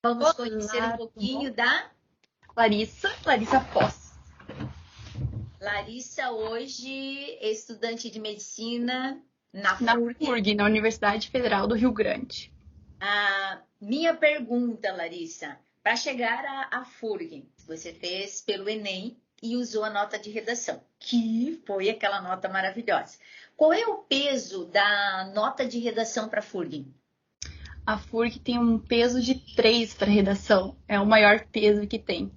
Vamos conhecer um Olá, tudo bom? pouquinho da Larissa Poss, Larissa, hoje estudante de medicina na na FURG. FURG, na Universidade Federal do Rio Grande. A minha pergunta, Larissa, para chegar à FURG, você fez pelo Enem e usou a nota de redação, que foi aquela nota maravilhosa. Qual é o peso da nota de redação para a FURG? A FURG tem um peso de 3 para redação, é o maior peso que tem.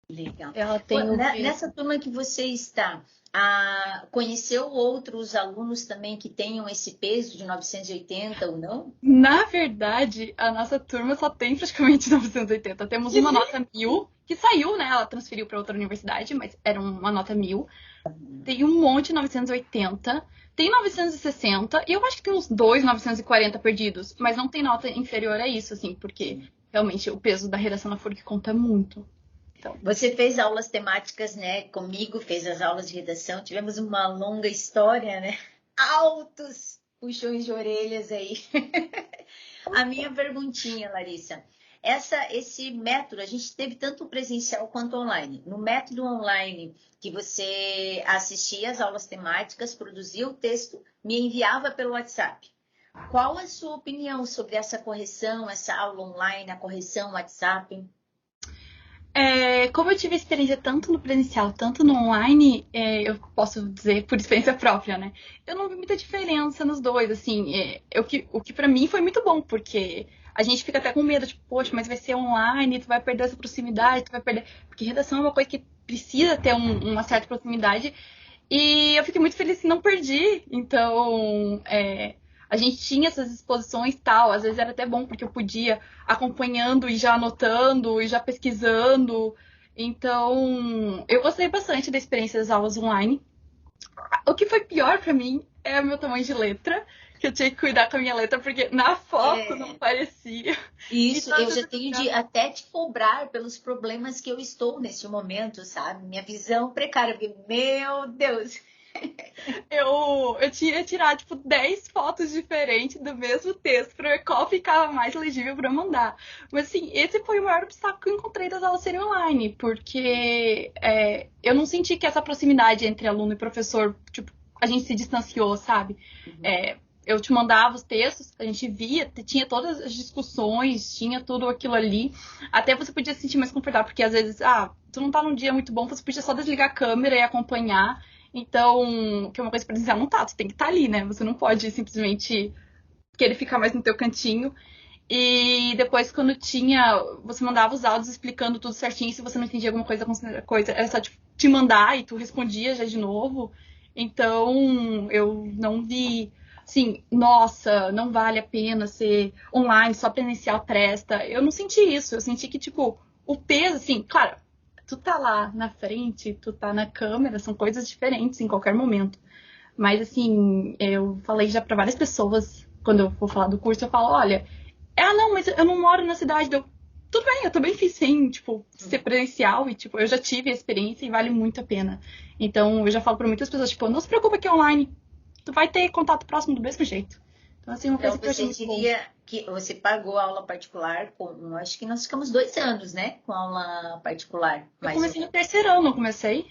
Legal. Ela tem o Nessa peso. turma que você está, conheceu outros alunos também que tenham esse peso de 980 ou não? Na verdade, a nossa turma só tem praticamente 980. Temos uma nota 1000, que saiu, né? Ela transferiu para outra universidade, mas era uma nota 1000. Tem um monte de 980, tem 960 e eu acho que tem uns dois 940 perdidos, mas não tem nota inferior a isso, assim, porque realmente o peso da redação na FURG conta muito. Então, Você fez aulas temáticas, né? Comigo, fez as aulas de redação. Tivemos uma longa história, né? Altos puxões de orelhas aí. A minha perguntinha, Larissa. Esse método, a gente teve tanto presencial quanto online. No método online, que você assistia às aulas temáticas, produzia o texto, me enviava pelo WhatsApp. Qual a sua opinião sobre essa correção, essa aula online, a correção WhatsApp? como eu tive experiência tanto no presencial, tanto no online, eu posso dizer por experiência própria, né? Eu não vi muita diferença nos dois, assim. O que para mim foi muito bom, porque a gente fica até com medo, tipo, poxa, mas vai ser online, tu vai perder essa proximidade, tu vai perder. Porque redação é uma coisa que precisa ter uma certa proximidade. E eu fiquei muito feliz que não perdi. Então, a gente tinha essas exposições e tal. Às vezes era até bom, porque eu podia acompanhando e já anotando e já pesquisando. Então, eu gostei bastante da experiência das aulas online. O que foi pior pra mim é o meu tamanho de letra, que eu tinha que cuidar com a minha letra, porque na foto não É, parecia. isso, Então, às eu vezes já eu tenho de ficava. até te cobrar pelos problemas que eu estou neste momento, sabe? Minha visão precária, porque, meu Deus. Eu tinha que tirar, tipo, 10 fotos diferentes do mesmo texto pra ver qual ficava mais legível pra mandar. Mas, assim, esse foi o maior obstáculo que eu encontrei das aulas serem online, porque eu não senti que essa proximidade entre aluno e professor, tipo, a gente se distanciou, sabe? Uhum. É, eu te mandava os textos, a gente via, tinha todas as discussões, tinha tudo aquilo ali. Até você podia se sentir mais confortável, porque às vezes, tu não tá num dia muito bom, você podia só desligar a câmera e acompanhar. Então, que é uma coisa presencial, não tá, tu tem que estar ali, né? Você não pode simplesmente querer ficar mais no teu cantinho. E depois, quando tinha, você mandava os áudios explicando tudo certinho, se você não entendia alguma coisa era só tipo, te mandar e tu respondia já de novo. Então, eu não vi, assim, nossa, não vale a pena ser online, só presencial presta. Eu não senti isso, eu senti que, tipo, o peso, assim, claro, tu tá lá na frente, tu tá na câmera, são coisas diferentes em qualquer momento. Mas, assim, eu falei já pra várias pessoas, quando eu vou falar do curso, eu falo, olha, não, mas eu não moro na cidade. Tudo bem, eu também fiz sim, tipo, ser presencial e, tipo, eu já tive a experiência e vale muito a pena. Então, eu já falo pra muitas pessoas, tipo, não se preocupa que é online, tu vai ter contato próximo do mesmo jeito. Então, assim, uma coisa Então, que eu achei você muito bom. diria que você pagou aula particular acho que nós ficamos 2 anos, né? Com aula particular, Eu mais ou comecei no menos. terceirão, não comecei?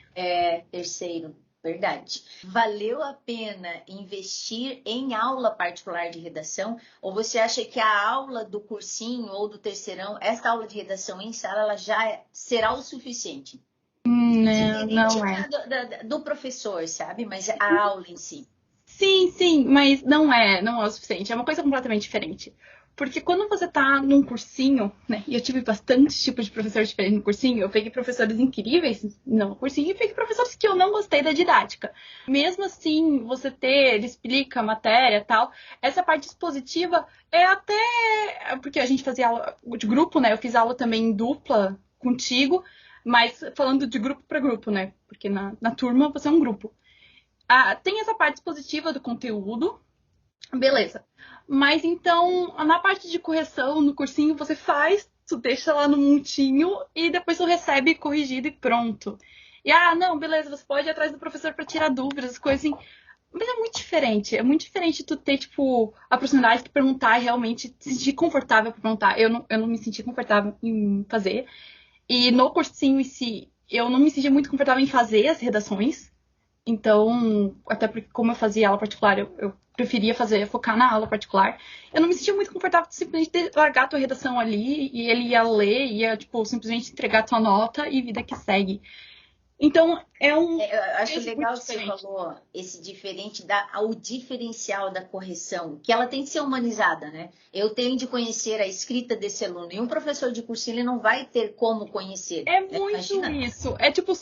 Terceiro, verdade. Valeu a pena investir em aula particular de redação? Ou você acha que a aula do cursinho ou do terceirão, essa aula de redação em sala, ela já será o suficiente? Não, Independente não é. do professor, sabe? Mas a aula em si. Sim, sim, mas não é o suficiente. É uma coisa completamente diferente. Porque quando você tá num cursinho, né? E eu tive bastante tipos de professores diferentes no cursinho, eu peguei professores incríveis no cursinho e peguei professores que eu não gostei da didática. Mesmo assim, ele explica a matéria e tal, essa parte expositiva é até. Porque a gente fazia aula de grupo, né? Eu fiz aula também em dupla contigo, mas falando de grupo para grupo, né? Porque na turma você é um grupo. Tem essa parte positiva do conteúdo, beleza. Mas então, na parte de correção, no cursinho, você faz, tu deixa lá no montinho e depois tu recebe corrigido e pronto. E não, beleza, você pode ir atrás do professor para tirar dúvidas, coisas assim. Mas é muito diferente tu ter, tipo, a proximidade de perguntar e realmente se sentir confortável pra perguntar. Eu não me senti confortável em fazer. E no cursinho em si, eu não me sentia muito confortável em fazer as redações. Então, até porque como eu fazia aula particular, eu preferia focar na aula particular. Eu não me sentia muito confortável de simplesmente largar a tua redação ali e ele ia ler, ia, tipo, simplesmente entregar a tua nota e vida que segue. Então, é um Eu acho peso muito legal que você diferente. falou esse diferente o diferencial da correção, que ela tem que ser humanizada, né? Eu tenho de conhecer a escrita desse aluno e um professor de cursinho ele não vai ter como conhecer, É né? muito Imagina. isso. É tipo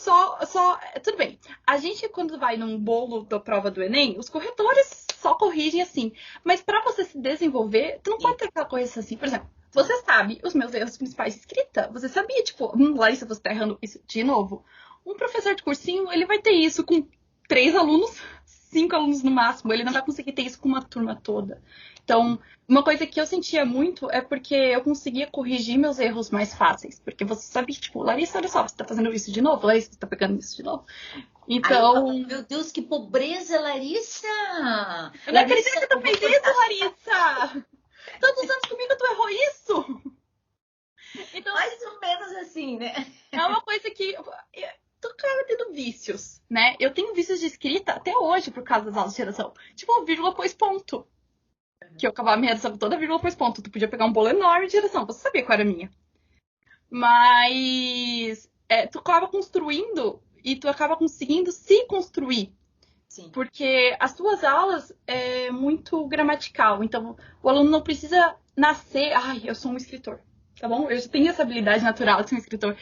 tudo bem. A gente, quando vai num bolo da prova do Enem, os corretores só corrigem assim. Mas pra você se desenvolver, tu não pode ter aquela correção assim. Por exemplo, você sabe os meus erros principais de escrita. Você sabia, tipo, Larissa, você tá errando isso de novo. Um professor de cursinho, ele vai ter isso com 3 alunos, 5 alunos no máximo. Ele não vai conseguir ter isso com uma turma toda. Então, uma coisa que eu sentia muito é porque eu conseguia corrigir meus erros mais fáceis. Porque você sabia, tipo, Larissa, olha só, você tá fazendo isso de novo, Larissa, você tá pegando isso de novo. Aí eu falo, Então, meu Deus, que pobreza, Larissa! eu não acredito Larissa, que tu eu vou fez isso, cortar. Larissa! Tantos anos comigo, tu errou isso! Então, Mais ou menos assim, né? é uma coisa que tu acaba tendo vícios, né? Eu tenho vícios de escrita até hoje por causa das aulas de redação. Tipo, vírgula pôs ponto. Que eu acabava minha redação toda vírgula pôs ponto. Tu podia pegar um bolo enorme de redação, você sabia qual era a minha. Mas tu acaba construindo e tu acaba conseguindo se construir. Sim. Porque as tuas aulas é muito gramatical. Então, o aluno não precisa nascer. Ai, eu sou um escritor. Tá bom? Eu já tenho essa habilidade natural de ser um escritor.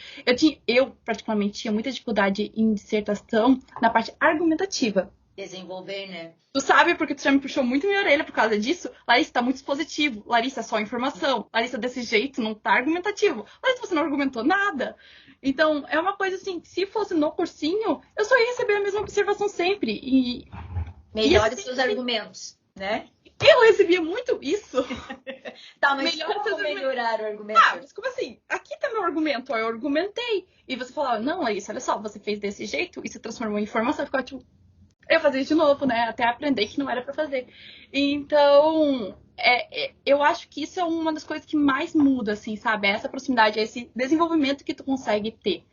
Eu particularmente, tinha muita dificuldade em dissertação na parte argumentativa. Desenvolver, né? Tu sabe porque tu já me puxou muito minha orelha por causa disso? Larissa, tá muito expositivo. Larissa, só informação. Larissa, desse jeito, não tá argumentativo. Larissa, você não argumentou nada. Então, é uma coisa assim, se fosse no cursinho, eu só ia receber a mesma observação sempre. Melhore seus argumentos, né? Eu recebia muito isso. Tá, mas Melhor como seus argumentos. melhorar o argumento? Ah, mas como assim? Aqui tá meu argumento. Ó, eu argumentei. E você falava, não, Larissa, olha só, você fez desse jeito e se transformou em informação. Eu ficava tipo, eu fazia de novo, né? Até aprender que não era pra fazer. Então, eu acho que isso é uma das coisas que mais muda, assim, sabe? Essa proximidade, esse desenvolvimento que tu consegue ter.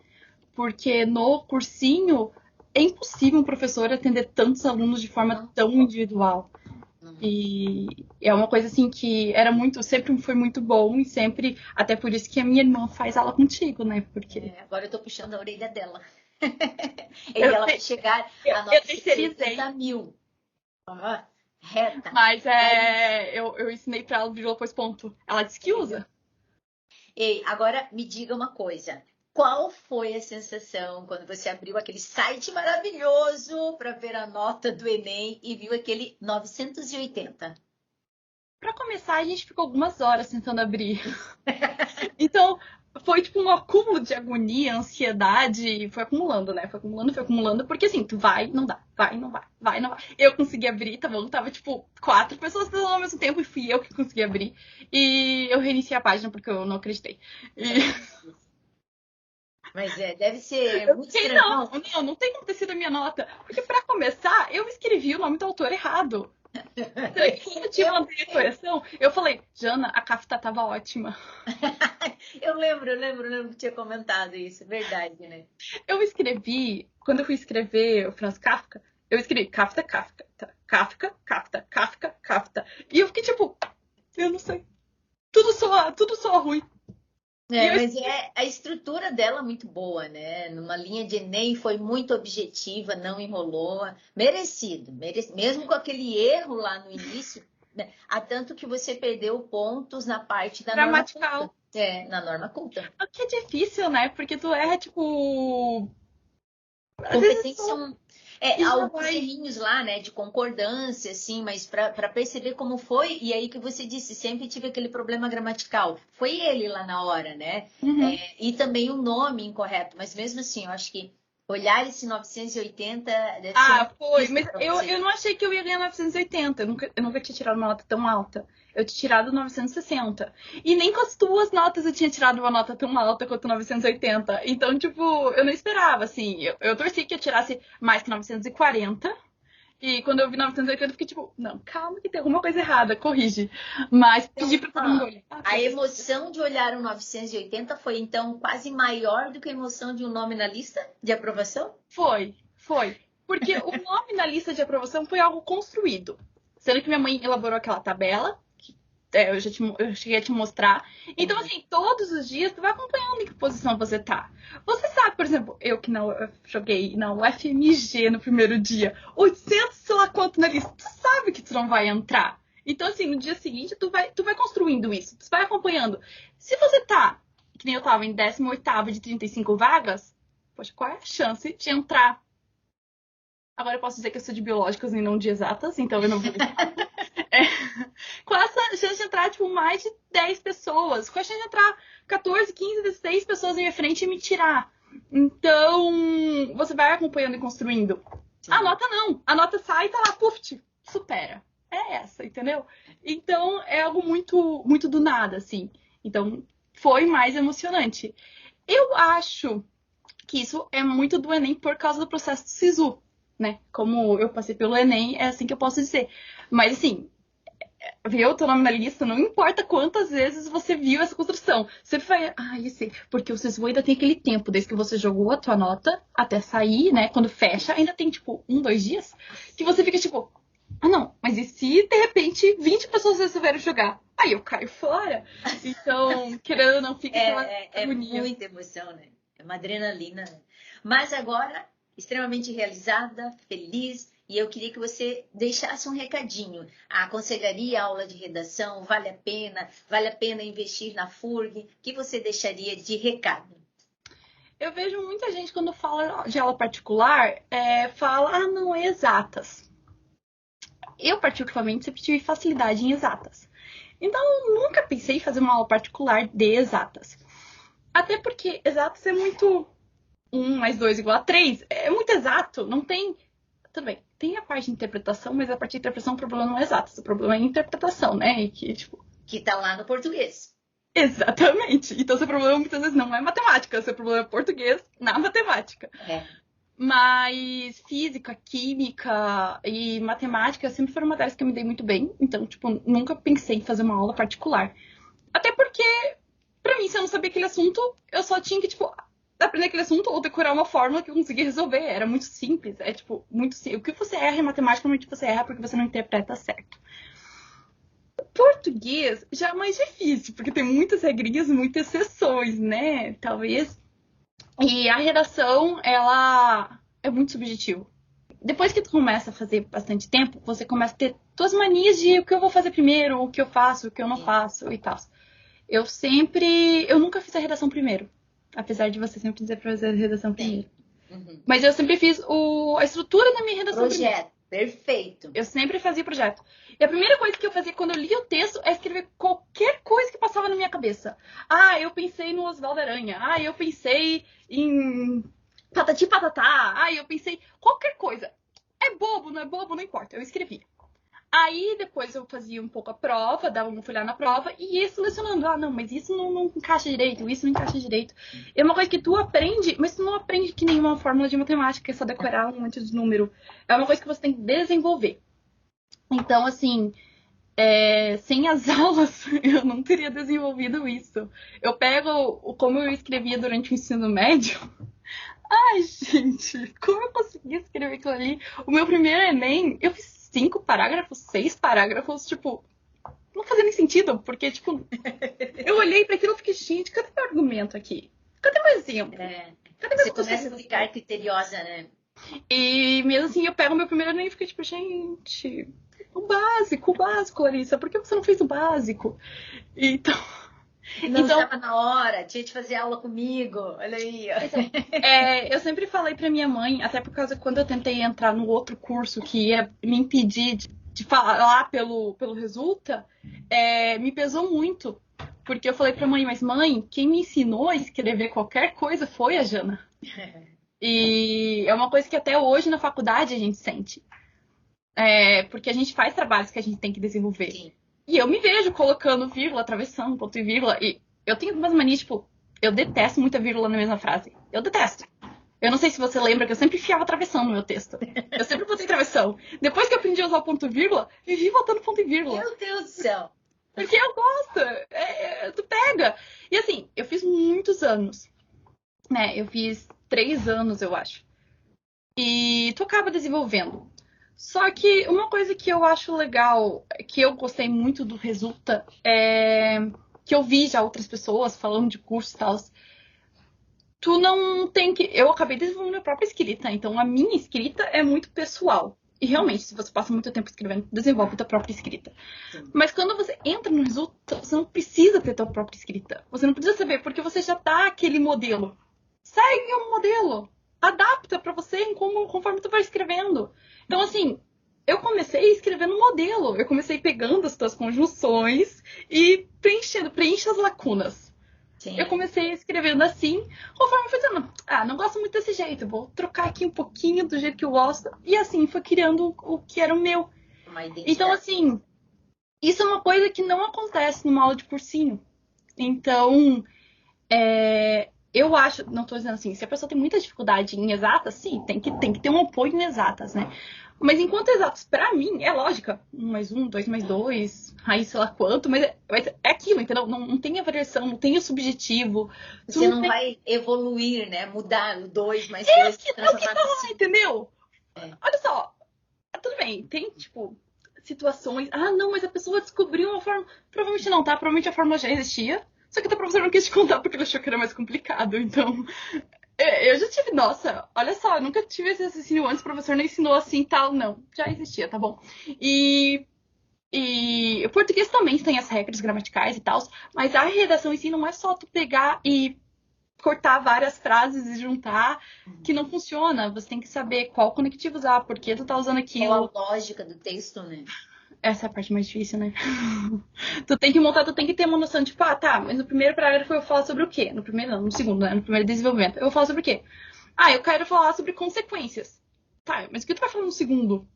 Porque no cursinho é impossível um professor atender tantos alunos de forma tão individual. E é uma coisa assim que sempre foi muito bom e sempre, até por isso que a minha irmã faz aula contigo, né? Porque Agora eu tô puxando a orelha dela. E eu, ela vai chegar a eu 980 mil. Reta. Mas eu ensinei pra ela o vírgula pôs ponto. Ela disse que usa. Ei, agora me diga uma coisa. Qual foi a sensação quando você abriu aquele site maravilhoso para ver a nota do Enem e viu aquele 980? Pra começar, a gente ficou algumas horas tentando abrir. Então, foi tipo um acúmulo de agonia, ansiedade, foi acumulando, né? Foi acumulando, porque assim, tu vai, não dá, vai, não vai, vai, não vai. Eu consegui abrir, tá bom? Tava tipo 4 pessoas tentando ao mesmo tempo e fui eu que consegui abrir. E eu reiniciei a página porque eu não acreditei. Mas deve ser Eu muito fiquei, estranho. não tem como ter sido a minha nota. Porque pra começar, eu escrevi o nome do autor errado. Será que quando eu te mandei a correção, eu falei, Jana, a cafta tava ótima. Eu lembro que tinha comentado isso, verdade, né? Eu escrevi, quando eu fui escrever o Franz Kafka, eu escrevi Kafka, Kafka, Kafka, Kafka, Kafka, Kafka. E eu fiquei tipo, eu não sei. Tudo soa ruim. Mas a estrutura dela é muito boa, né? Numa linha de Enem foi muito objetiva, não enrolou. Merecido. Mesmo com aquele erro lá no início, né? Há tanto que você perdeu pontos na parte da norma Gramatical. culta. Na norma culta. O que é difícil, né? Porque tu erra, tipo. Às vezes Competência alguns errinhos lá, né, de concordância, assim, mas para perceber como foi, e aí que você disse, sempre tive aquele problema gramatical. Foi ele lá na hora, né? Uhum. E também o nome incorreto, mas mesmo assim, eu acho que olhar esse 980 deve ser muito Foi. difícil Mas para eu, você. eu não achei que eu ia ganhar 980. Eu nunca tinha tirado uma nota tão alta. Eu tinha tirado 960. E nem com as tuas notas eu tinha tirado uma nota tão alta quanto 980. Então, tipo, eu não esperava, assim. Eu torci que eu tirasse mais que 940. E quando eu vi 980, eu fiquei tipo, não, calma que tem alguma coisa errada, corrige. Mas pedi pra todo mundo olhar. A emoção de olhar o 980 foi, então, quase maior do que a emoção de um nome na lista de aprovação? Foi. Porque o nome na lista de aprovação foi algo construído. Sendo que minha mãe elaborou aquela tabela, que eu cheguei a te mostrar. Então, assim, todos os dias tu vai acompanhando em que posição você tá. Você sabe, por exemplo, eu que não joguei na UFMG no primeiro dia, 800, sei lá quanto na lista, tu sabe que tu não vai entrar. Então, assim, no dia seguinte, tu vai construindo isso, tu vai acompanhando. Se você tá, que nem eu tava, em 18º de 35 vagas, poxa, qual é a chance de entrar? Agora eu posso dizer que eu sou de biológicas e não de exatas, então eu não vou com essa chance de entrar, tipo, mais de 10 pessoas. Com a chance de entrar 14, 15, 16 pessoas na minha frente e me tirar. Então, você vai acompanhando e construindo. Sim. A nota não. A nota sai e tá lá, puf, supera. É essa, entendeu? Então, é algo muito, muito do nada, assim. Então, foi mais emocionante. Eu acho que isso é muito do Enem por causa do processo do SISU, né? Como eu passei pelo Enem, é assim que eu posso dizer. Mas, assim, ver o teu nome na lista, não importa quantas vezes você viu essa construção. Você vai, eu sei, porque o SISU ainda tem aquele tempo, desde que você jogou a tua nota até sair, né? Quando fecha, ainda tem, tipo, 1, 2 dias, que você fica, tipo, não, mas e se, de repente, 20 pessoas resolveram jogar? Aí eu caio fora. Então, querendo ou não, fica aquela agonia. É muita emoção, né? É uma adrenalina, né? Mas agora, extremamente realizada, feliz, e eu queria que você deixasse um recadinho. Aconselharia a aula de redação? Vale a pena investir na FURG? O que você deixaria de recado? Eu vejo muita gente, quando fala de aula particular, fala, não é exatas. Eu, particularmente, sempre tive facilidade em exatas. Então, eu nunca pensei em fazer uma aula particular de exatas. Até porque exatas é muito 1 mais 2 igual a 3. É muito exato, não tem... Tudo bem, tem a parte de interpretação, mas a parte de interpretação o problema não é exato. O problema é a interpretação, né? E que tá lá no português. Exatamente. Então, seu problema muitas vezes não é matemática, seu problema é português na matemática. Mas física, química e matemática sempre foram matérias que eu me dei muito bem. Então, nunca pensei em fazer uma aula particular. Até porque, pra mim, se eu não sabia aquele assunto, eu só tinha que, aprender aquele assunto ou decorar uma fórmula que eu conseguia resolver. Era muito simples. É, muito simples. O que você erra em matemática, normalmente você erra porque você não interpreta certo. Português já é mais difícil, porque tem muitas regrinhas, muitas exceções, né? Talvez. E a redação, ela é muito subjetiva. Depois que tu começa a fazer bastante tempo, você começa a ter tuas manias de o que eu vou fazer primeiro, o que eu faço, o que eu não faço e tal. Eu nunca fiz a redação primeiro. Apesar de você sempre dizer pra fazer a redação primeiro. Uhum. Mas eu sempre fiz a estrutura da minha redação primeiro. Projeto. Perfeito. Eu sempre fazia projeto. E a primeira coisa que eu fazia quando eu lia o texto é escrever qualquer coisa que passava na minha cabeça. Eu pensei no Oswaldo Aranha. Eu pensei em Patati Patatá. Eu pensei qualquer coisa. É bobo, não é bobo, não importa. Eu escrevia. Aí depois eu fazia um pouco a prova, dava uma olhada na prova e ia selecionando. Não, mas isso não encaixa direito, isso não encaixa direito. É uma coisa que tu aprende, mas tu não aprende que nenhuma fórmula de matemática, que é só decorar um monte de número. É uma coisa que você tem que desenvolver. Então, assim, sem as aulas, eu não teria desenvolvido isso. Eu pego como eu escrevia durante o ensino médio. Ai, gente, como eu consegui escrever aquilo ali? O meu primeiro Enem, eu fiz 5 parágrafos, 6 parágrafos, não fazia nem sentido, porque, eu olhei para aquilo e fiquei, gente, cadê meu argumento aqui? Cadê meu exemplo? Cadê meu Você começa a ficar criteriosa, né? E mesmo assim, eu pego o meu primeiro Enem e fico gente, o básico, Larissa, por que você não fez o básico? Então... Não estava na hora, tinha de fazer aula comigo, olha aí. Eu sempre falei pra minha mãe, até por causa quando eu tentei entrar no outro curso que ia me impedir de falar pelo Resulta, me pesou muito. Porque eu falei pra mãe, mas mãe, quem me ensinou a escrever qualquer coisa foi a Jana. E é uma coisa que até hoje na faculdade a gente sente. Porque a gente faz trabalhos que a gente tem que desenvolver. Sim. E eu me vejo colocando vírgula, atravessando, ponto e vírgula. E eu tenho umas manias, eu detesto muita vírgula na mesma frase. Eu detesto. Eu não sei se você lembra que eu sempre enfiava travessão no meu texto. Eu sempre botei travessão. Depois que eu aprendi a usar o ponto e vírgula, vivi botando ponto e vírgula. Meu Deus do céu. Porque eu gosto. Tu pega. E assim, eu fiz muitos anos. Né? Eu fiz 3 anos, eu acho. E tu acaba desenvolvendo. Só que uma coisa que eu acho legal, que eu gostei muito do Resulta, é que eu vi já outras pessoas falando de curso e tal. Tu não tem que. Eu acabei desenvolvendo minha própria escrita, então a minha escrita é muito pessoal. E realmente, se você passa muito tempo escrevendo, desenvolve a tua própria escrita. Sim. Mas quando você entra no Resulta, você não precisa ter tua própria escrita. Você não precisa saber, porque você já tá aquele modelo. Segue o modelo. Adapta pra você conforme tu vai escrevendo. Então, assim, eu comecei escrevendo modelo. Eu comecei pegando as tuas conjunções e preenche as lacunas. Sim. Eu comecei escrevendo assim, conforme fui dizendo, não gosto muito desse jeito, vou trocar aqui um pouquinho do jeito que eu gosto. E assim, foi criando o que era o meu. Então, assim, isso é uma coisa que não acontece numa aula de cursinho. Então, eu acho, não tô dizendo assim, se a pessoa tem muita dificuldade em exatas, sim, tem que ter um apoio em exatas, né? Mas enquanto exatos, pra mim, é lógica. 1 mais 1, 2 mais 2, aí sei lá quanto, mas é aquilo, entendeu? Não tem a variação, não tem o subjetivo. Você não vai evoluir, né? Mudar o 2 mais 2. É o que tá lá, entendeu? Olha só, tudo bem, tem, tipo, situações... não, mas a pessoa descobriu uma forma... Provavelmente não, tá? Provavelmente a fórmula já existia, só que a professora não quis te contar porque ela achou que era mais complicado, então... Eu já tive, nossa, olha só, eu nunca tive esse raciocínio antes, o professor não ensinou assim e tal, não, já existia, tá bom? E o português também tem as regras gramaticais e tal, mas a redação em si não é só tu pegar e cortar várias frases e juntar, que não funciona. Você tem que saber qual conectivo usar, por que tu tá usando aquilo. Qual a lógica do texto, né? Essa é a parte mais difícil, né? Tu tem que montar, tu tem que ter uma noção, tipo, tá, mas no primeiro parágrafo eu vou falar sobre o quê? No primeiro não, no segundo, né? No primeiro desenvolvimento. Eu vou falar sobre o quê? Eu quero falar sobre consequências. Tá, mas o que tu vai falar no segundo?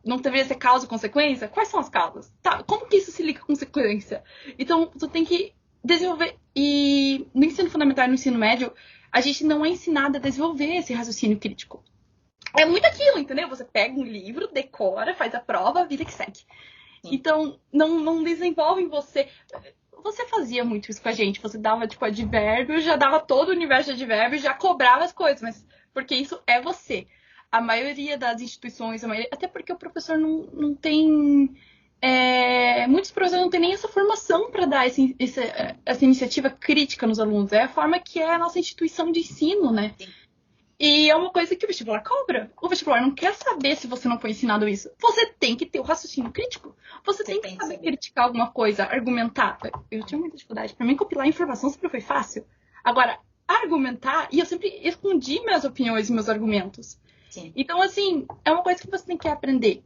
Não deveria ser causa e consequência? Quais são as causas? Tá, como que isso se liga com consequência? Então, tu tem que desenvolver. E no ensino fundamental e no ensino médio, a gente não é ensinado a desenvolver esse raciocínio crítico. É muito aquilo, entendeu? Você pega um livro, decora, faz a prova, a vida que segue. Sim. Então, não desenvolve em você... Você fazia muito isso com a gente. Você dava, tipo, advérbio, já dava todo o universo de advérbio, já cobrava as coisas. Mas porque isso é você. A maioria das instituições, até porque o professor não tem... muitos professores não têm nem essa formação para dar essa iniciativa crítica nos alunos. É a forma que é a nossa instituição de ensino, né? Sim. E é uma coisa que o vestibular cobra. O vestibular não quer saber se você não foi ensinado isso. Você tem que ter o raciocínio crítico. Você tem que saber criticar alguma coisa, argumentar. Eu tinha muita dificuldade. Pra mim, compilar informação sempre foi fácil. Agora, argumentar... E eu sempre escondi minhas opiniões e meus argumentos. Sim. Então, assim, é uma coisa que você tem que aprender.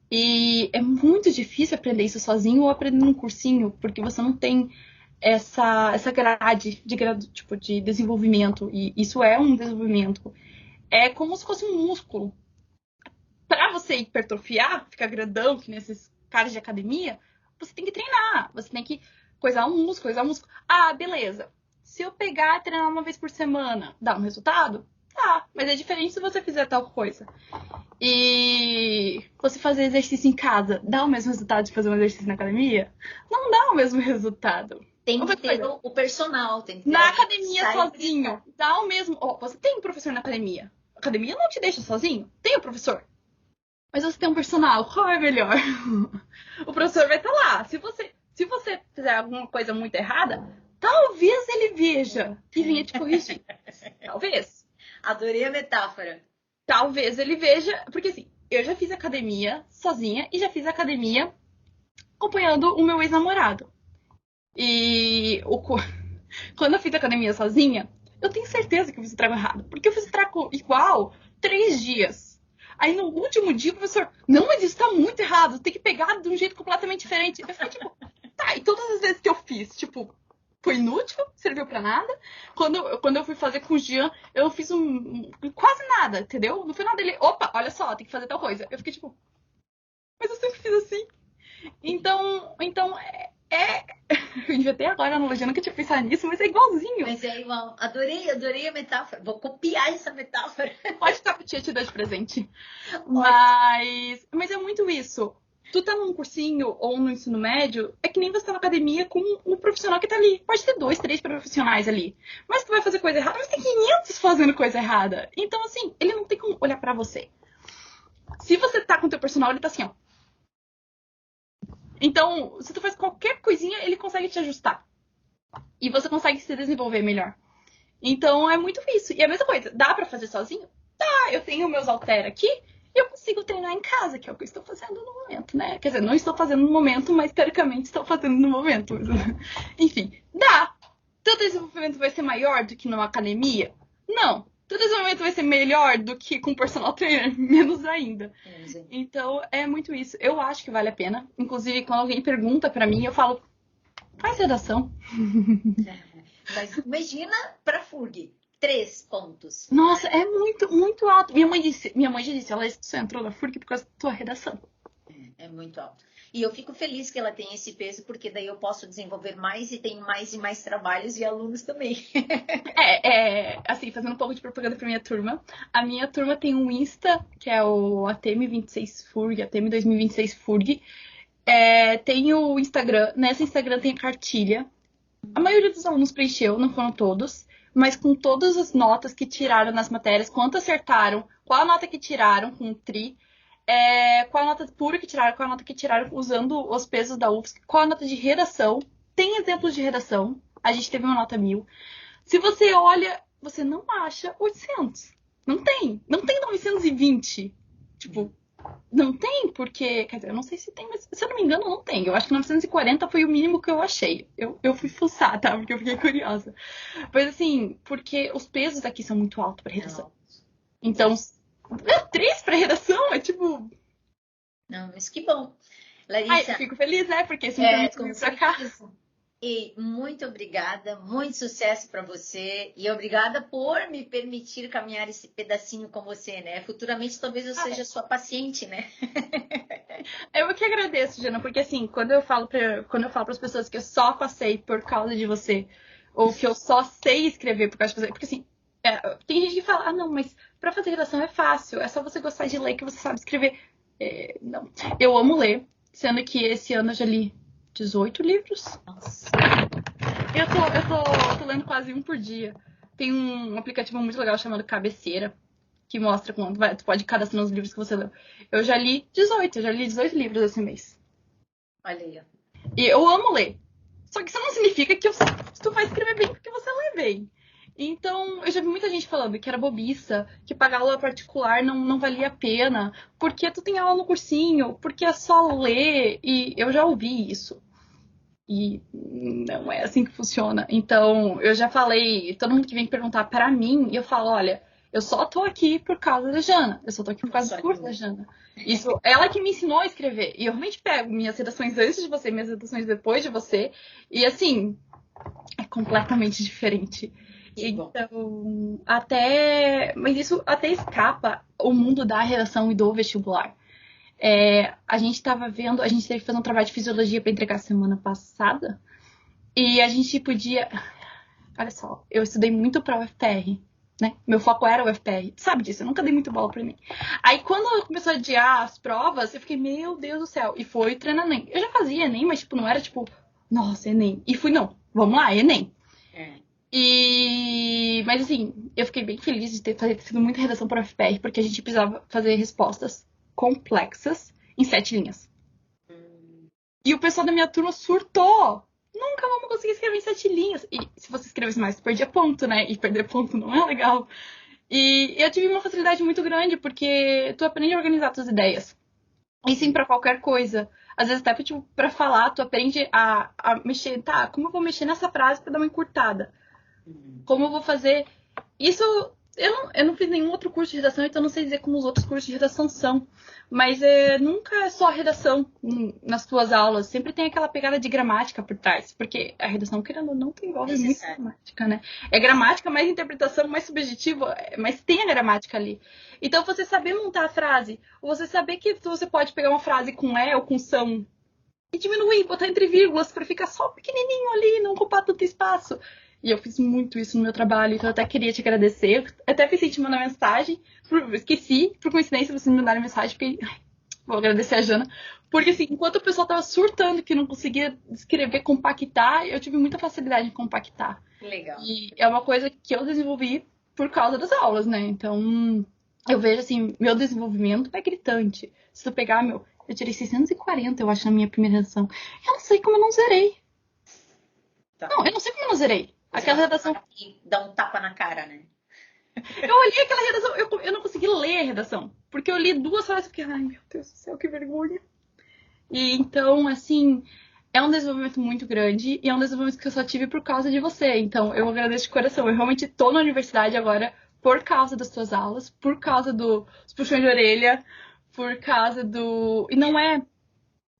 E é muito difícil aprender isso sozinho ou aprender num cursinho, porque você não tem... essa grade de desenvolvimento, e isso é um desenvolvimento, é como se fosse um músculo. Para você hipertrofiar, ficar grandão, que nesses caras de academia, você tem que treinar, você tem que coisar um músculo. Beleza. Se eu pegar e treinar uma vez por semana, dá um resultado? Tá, mas é diferente se você fizer tal coisa. E você fazer exercício em casa, dá o mesmo resultado de fazer um exercício na academia? Não dá o mesmo resultado. Tem que ter o personal. Tem que ter na academia sozinho, dá o mesmo... você tem um professor na academia. A academia não te deixa sozinho. Tem o professor. Mas você tem um personal. Qual é melhor? O professor vai estar lá. Se você fizer alguma coisa muito errada, talvez ele veja e venha te corrigir. Talvez. Adorei a metáfora. Talvez ele veja... Porque assim, eu já fiz academia sozinha e já fiz academia acompanhando o meu ex-namorado. E quando eu fiz academia sozinha, eu tenho certeza que eu fiz o treco errado. Porque eu fiz o treco igual 3 dias. Aí no último dia o professor, não, mas isso tá muito errado, tem que pegar de um jeito completamente diferente. Eu fiquei tipo, tá, e todas as vezes que eu fiz, tipo, foi inútil, serviu pra nada. Quando eu fui fazer com o Jean, eu fiz quase nada, entendeu? No final dele, opa, olha só, tem que fazer tal coisa. Eu fiquei tipo, mas eu sempre fiz assim. Então É, eu devia ter agora a analogia, eu nunca tinha pensado nisso, mas é igualzinho. Mas é igual. Adorei a metáfora. Vou copiar essa metáfora. Pode ficar pro tia te dar de presente. Ótimo. Mas é muito isso. Tu tá num cursinho ou no ensino médio, é que nem você tá na academia com um profissional que tá ali. Pode ter 2, 3 profissionais ali. Mas tu vai fazer coisa errada, mas tem 500 fazendo coisa errada. Então, assim, ele não tem como olhar pra você. Se você tá com o teu personal, ele tá assim, ó. Então, se tu faz qualquer coisinha, ele consegue te ajustar. E você consegue se desenvolver melhor. Então, é muito isso. E a mesma coisa, dá pra fazer sozinho? Tá, eu tenho meus halter aqui e eu consigo treinar em casa, que é o que eu estou fazendo no momento, né? Quer dizer, não estou fazendo no momento, mas teoricamente estou fazendo no momento. Enfim, dá. Teu desenvolvimento vai ser maior do que numa academia? Não. Teu desenvolvimento vai ser melhor do que com personal trainer? Menos ainda. Então, é muito isso. Eu acho que vale a pena. Inclusive, quando alguém pergunta pra mim, eu falo, faz redação. Mas imagina para FURG. 3 pontos. Nossa, é muito, muito alto. Minha mãe já disse, ela só entrou na FURG por causa da tua redação. É muito alto. E eu fico feliz que ela tem esse peso, porque daí eu posso desenvolver mais e tenho mais e mais trabalhos e alunos também. Assim, fazendo um pouco de propaganda pra minha turma. A minha turma tem um Insta, que é o ATM26FURG, ATM2026FURG. Tem o Instagram. Nessa Instagram tem a cartilha. A maioria dos alunos preencheu, não foram todos. Mas com todas as notas que tiraram nas matérias, quanto acertaram, qual a nota que tiraram com o TRI, qual a nota pura que tiraram, qual a nota que tiraram usando os pesos da UFSC, qual a nota de redação. Tem exemplos de redação. A gente teve uma nota 1000. Se você olha, você não acha 800. Não tem. Não tem 920. Tipo, não tem, porque... Quer dizer, eu não sei se tem, mas se eu não me engano, não tem. Eu acho que 940 foi o mínimo que eu achei. Eu fui fuçar, tá? Porque eu fiquei curiosa. Mas assim, porque os pesos aqui são muito altos pra redação. Então, 3 pra redação é tipo... Não, mas que bom. Larissa, Eu fico feliz, né? Porque esse me veio pra cá. E muito obrigada, muito sucesso para você e obrigada por me permitir caminhar esse pedacinho com você, né? Futuramente talvez eu seja sua paciente, né? Eu que agradeço, Jana, porque assim, quando eu falo para as pessoas que eu só passei por causa de você, ou que eu só sei escrever por causa de você, porque assim, tem gente que fala, não, mas para fazer redação é fácil, é só você gostar de ler que você sabe escrever. Não, eu amo ler, sendo que esse ano eu já li 18 livros. Nossa. Eu tô lendo quase um por dia. Tem um aplicativo muito legal chamado Cabeceira, que mostra quando tu pode cadastrar nos livros que você leu. Eu já li 18 livros esse mês. Olha aí. E eu amo ler. Só que isso não significa que tu vai escrever bem porque você lê bem. Então, eu já vi muita gente falando que era bobiça, que pagar aula particular não valia a pena, porque tu tem aula no cursinho, porque é só ler, e eu já ouvi isso. E não é assim que funciona. Então, eu já falei, todo mundo que vem perguntar pra mim, eu falo, olha, eu só tô aqui por causa da Jana. Eu só tô aqui por causa do curso da Jana. Isso, ela que me ensinou a escrever. E eu realmente pego minhas redações antes de você, minhas redações depois de você. E assim, é completamente diferente. Então, mas isso até escapa o mundo da redação e do vestibular. A gente teve que fazer um trabalho de fisiologia para entregar semana passada. E a gente podia... Olha só, eu estudei muito pra UFPR, né? Meu foco era o UFPR. Sabe disso, eu nunca dei muito bola pra mim. Aí quando começou a adiar as provas, eu fiquei, meu Deus do céu. E foi treinar Enem. Eu já fazia Enem, mas tipo, não era tipo, nossa, Enem. E fui, não, vamos lá, Enem. Mas assim, eu fiquei bem feliz de ter sido muita redação para UFPR, porque a gente precisava fazer respostas complexas em 7 linhas. E o pessoal da minha turma surtou. Nunca vamos conseguir escrever em 7 linhas. E se você escrevesse mais, tu perdia ponto, né? E perder ponto não é legal. E eu tive uma facilidade muito grande, porque tu aprende a organizar tuas ideias. E sim, pra qualquer coisa. Às vezes até tipo, pra falar, tu aprende a mexer. Tá, como eu vou mexer nessa frase pra dar uma encurtada? Como eu vou fazer... Isso... Eu não fiz nenhum outro curso de redação, então não sei dizer como os outros cursos de redação são. Mas nunca é só redação nas tuas aulas. Sempre tem aquela pegada de gramática por trás. Porque a redação, querendo ou não, envolve muito gramática, né? É gramática, mais interpretação, mais subjetiva, mas tem a gramática ali. Então, você saber montar a frase, ou você saber que você pode pegar uma frase com ou com são, e diminuir, botar entre vírgulas para ficar só pequenininho ali, não ocupar tanto espaço. E eu fiz muito isso no meu trabalho, então eu até queria te agradecer. Eu até pensei em te mandar mensagem, esqueci, por coincidência, vocês me mandaram mensagem, porque vou agradecer a Jana. Porque, assim, enquanto o pessoal tava surtando que não conseguia escrever, compactar, eu tive muita facilidade em compactar. Legal. E é uma coisa que eu desenvolvi por causa das aulas, né? Então, eu vejo, assim, meu desenvolvimento é gritante. Se tu pegar eu tirei 640, eu acho, na minha primeira redação. Eu não sei como eu não zerei. Tá. Não, eu não sei como eu não zerei. Aquela redação. E dá um tapa na cara, né? Eu olhei aquela redação, eu não consegui ler a redação. Porque eu li 2 horas e fiquei, ai meu Deus do céu, que vergonha. E então, assim, é um desenvolvimento muito grande e é um desenvolvimento que eu só tive por causa de você. Então, eu agradeço de coração. Eu realmente tô na universidade agora por causa das tuas aulas, por causa dos puxões de orelha, por causa do. E não é,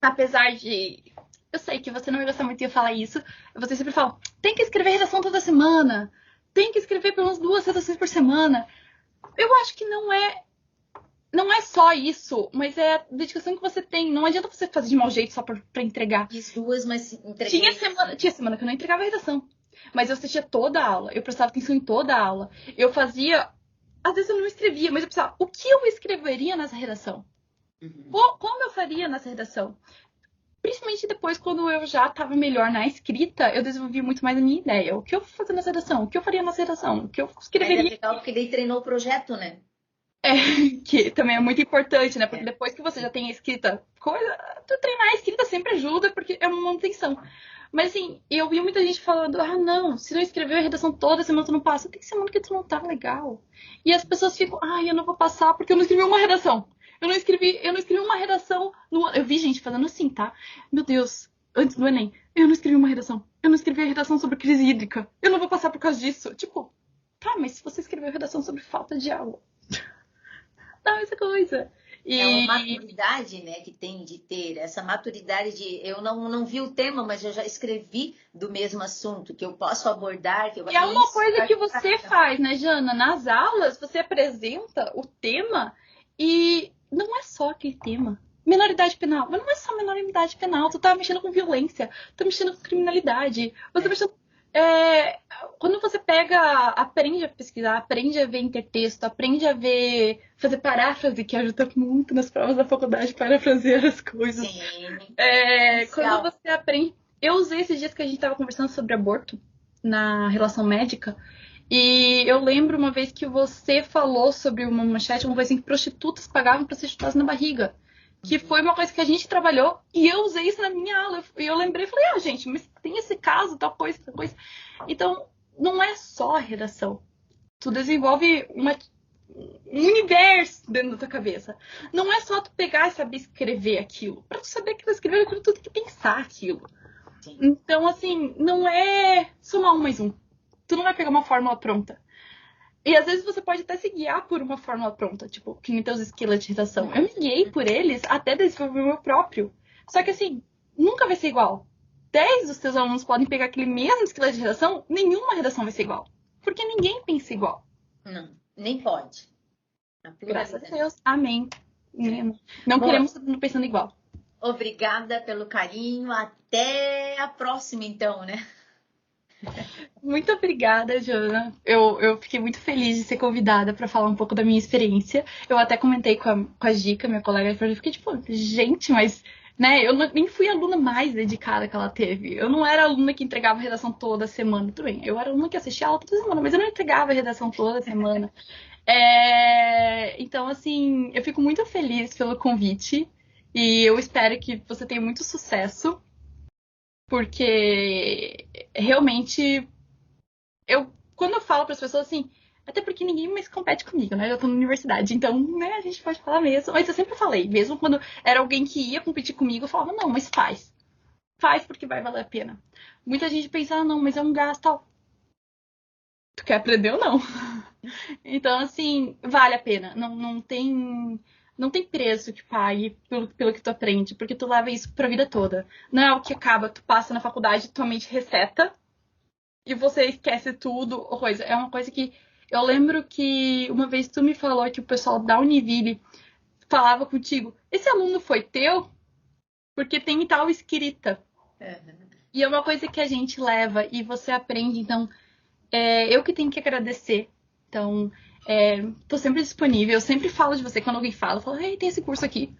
apesar de. Eu sei que você não vai gostar muito de eu falar isso. Você sempre fala, tem que escrever redação toda semana. Tem que escrever pelo menos 2 redações por semana. Eu acho que não é só isso, mas é a dedicação que você tem. Não adianta você fazer de mau jeito só pra entregar. Fiz 2, mas entreguei. Tinha semana que eu não entregava a redação. Mas eu assistia toda a aula. Eu prestava atenção em toda a aula. Eu fazia. Às vezes eu não escrevia, mas eu pensava, o que eu escreveria nessa redação? Uhum. Como eu faria nessa redação? Principalmente depois, quando eu já estava melhor na escrita, eu desenvolvi muito mais a minha ideia. O que eu vou fazer nessa redação? O que eu faria nessa redação? O que eu escreveria? Mas é legal porque daí treinou o projeto, né? Que também é muito importante, né? Porque depois que você já tem a escrita, tu treinar a escrita sempre ajuda, porque é uma manutenção. Mas assim, eu vi muita gente falando, não, se não escreveu a redação toda semana tu não passa. Tem semana que tu não tá legal. E as pessoas ficam, eu não vou passar porque eu não escrevi uma redação. Eu não escrevi uma redação no ano. Eu vi gente fazendo assim, tá? Meu Deus, antes do Enem, eu não escrevi uma redação. Eu não escrevi a redação sobre crise hídrica. Eu não vou passar por causa disso. Tipo, tá, mas se você escreveu a redação sobre falta de água, não, essa coisa. É uma maturidade, né, que tem de ter. Essa maturidade de... Eu não vi o tema, mas eu já escrevi do mesmo assunto, que eu posso abordar. E é uma coisa que você faz, né, Jana? Nas aulas, você apresenta o tema e não é só aquele tema. Menoridade penal. Mas não é só menoridade penal. Tu tá mexendo com violência. Tu tá mexendo com criminalidade. Você tá mexendo... quando você aprende a pesquisar, aprende a ver intertexto, aprende a fazer paráfrase, que ajuda muito nas provas da faculdade, parafrasear as coisas. Sim. Quando você aprende... Eu usei esses dias que a gente tava conversando sobre aborto na relação médica, e eu lembro uma vez que você falou sobre uma manchete, uma coisa assim, que prostitutas pagavam pra ser chutadas na barriga. Que foi uma coisa que a gente trabalhou e eu usei isso na minha aula. E eu lembrei e falei, gente, mas tem esse caso, tal coisa, tal coisa. Então, não é só a redação. Tu desenvolve um universo dentro da tua cabeça. Não é só tu pegar e saber escrever aquilo. Pra tu saber que tu escrever aquilo, tu tem que pensar aquilo. Sim. Então, assim, não é somar 1 mais 1. Tu não vai pegar uma fórmula pronta. E às vezes você pode até se guiar por uma fórmula pronta, tipo, que nem teus skillets de redação. Eu me guiei por eles até desenvolver o meu próprio. Só que assim, nunca vai ser igual. 10 dos teus alunos podem pegar aquele mesmo skillet de redação, nenhuma redação vai ser igual. Porque ninguém pensa igual. Não, nem pode. Graças a Deus. Amém. Não queremos todo mundo pensando igual. Obrigada pelo carinho. Até a próxima, então, né? Muito obrigada, Jana. Eu fiquei muito feliz de ser convidada para falar um pouco da minha experiência. Eu até comentei com a Gica, minha colega, eu fiquei tipo, gente, mas né, eu nem fui a aluna mais dedicada que ela teve. Eu não era a aluna que entregava a redação toda semana. Tudo bem, eu era a aluna que assistia a aula toda semana, mas eu não entregava a redação toda semana. Então, assim, eu fico muito feliz pelo convite e eu espero que você tenha muito sucesso. Porque realmente quando eu falo para as pessoas assim, até porque ninguém mais compete comigo, né? Eu tô na universidade, então, né, a gente pode falar mesmo. Mas eu sempre falei, mesmo quando era alguém que ia competir comigo, eu falava, não, mas faz. Faz porque vai valer a pena. Muita gente pensa, não, mas é um gasto, tal. Tu quer aprender ou não? Então, assim, vale a pena. Não tem preço que pague pelo que tu aprende, porque tu leva isso pra vida toda. Não é o que acaba, tu passa na faculdade, tua mente reseta e você esquece tudo, ou coisa. É uma coisa que eu lembro que uma vez tu me falou que o pessoal da Univille falava contigo, esse aluno foi teu? porque tem tal escrita. Uhum. E é uma coisa que a gente leva e você aprende. Então, eu que tenho que agradecer. Então, tô sempre disponível. Eu sempre falo de você quando alguém fala. Eu falo, ei, tem esse curso aqui.